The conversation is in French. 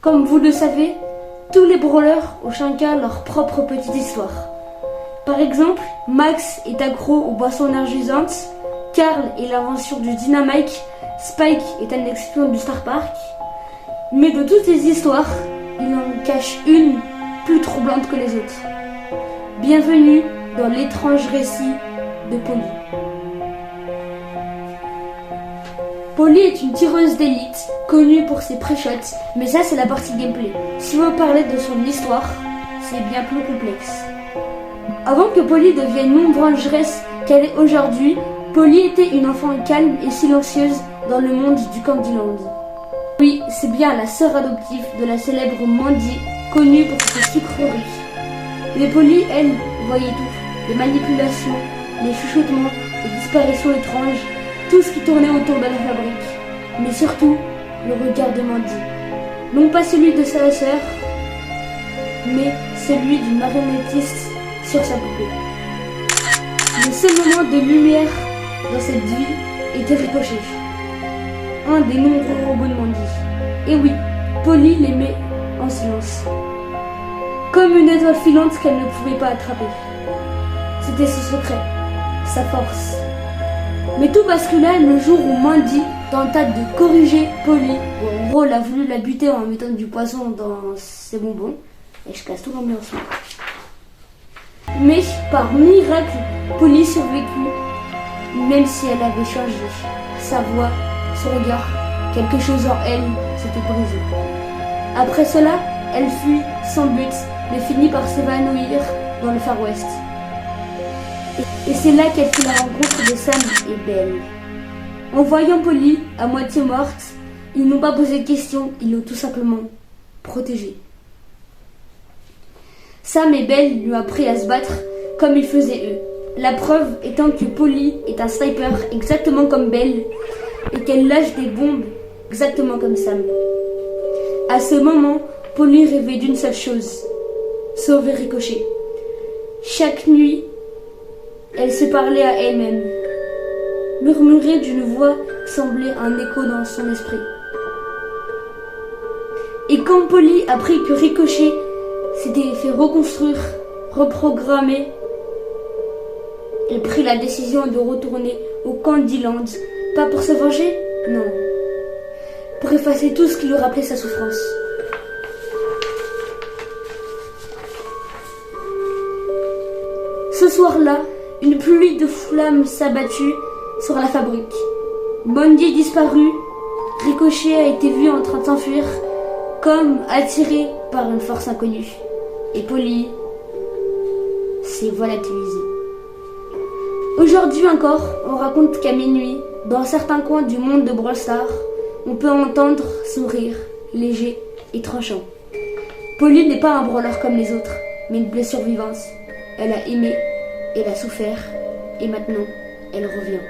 Comme vous le savez, tous les brawlers ont chacun leur propre petite histoire. Par exemple, Max est accro aux boissons énergisantes, Carl est l'invention du dynamite, Spike est un espion du Star Park. Mais de toutes ces histoires, il en cache une plus troublante que les autres. Bienvenue dans l'étrange récit de Polly. Polly est une tireuse d'élite, connue pour ses pré-shots, mais ça c'est la partie gameplay. Si on veut parler de son histoire, c'est bien plus complexe. Avant que Polly devienne l'ombre-vengeresse qu'elle est aujourd'hui, Polly était une enfant calme et silencieuse dans le monde du Candyland. Oui, c'est bien la sœur adoptive de la célèbre Mandy, connue pour ses sucreries. Mais Polly, elle, voyait tout. Les manipulations, les chuchotements, les disparitions étranges, tout ce qui tournait autour de la fabrique. Mais surtout, le regard de Mandy. Non pas celui de sa sœur, mais celui du marionnettiste sur sa poupée. Le seul moment de lumière dans cette vie était Ricochet, un des nombreux robots de Mandy. Et oui, Polly l'aimait en silence, comme une étoile filante qu'elle ne pouvait pas attraper. C'était son secret, sa force. Mais tout bascula le jour où Mandy tenta de corriger Polly. Bon, en gros, elle a voulu la buter en mettant du poison dans ses bonbons. Et je casse tout l'ambiance. Mais par miracle, Polly survécut, même si elle avait changé. Sa voix, son regard, quelque chose en elle s'était brisé. Après cela, elle fuit sans but, mais finit par s'évanouir dans le Far West. Et c'est là qu'elle fit la rencontre de Sam et Belle. En voyant Polly à moitié morte, ils n'ont pas posé de questions, ils l'ont tout simplement protégée. Sam et Belle lui ont appris à se battre comme ils faisaient eux. La preuve étant que Polly est un sniper exactement comme Belle et qu'elle lâche des bombes exactement comme Sam. À ce moment, Polly rêvait d'une seule chose, sauver Ricochet. Chaque nuit, elle se parlait à elle-même, murmurait d'une voix qui semblait un écho dans son esprit. Et quand Polly apprit que Ricochet s'était fait reconstruire, reprogrammer, elle prit la décision de retourner au Candyland. Pas pour se venger, non. Pour effacer tout ce qui lui rappelait sa souffrance. Ce soir-là, une pluie de flammes s'abattit sur la fabrique. Mandy disparut. Ricochet a été vu en train de s'enfuir, comme attiré par une force inconnue. Et Polly s'est volatilisée. Aujourd'hui encore, on raconte qu'à minuit, dans certains coins du monde de Brawl Stars, on peut entendre son rire, léger et tranchant. Polly n'est pas un brawler comme les autres, mais une blessure vivante. Elle a aimé, elle a souffert, et maintenant, elle revient.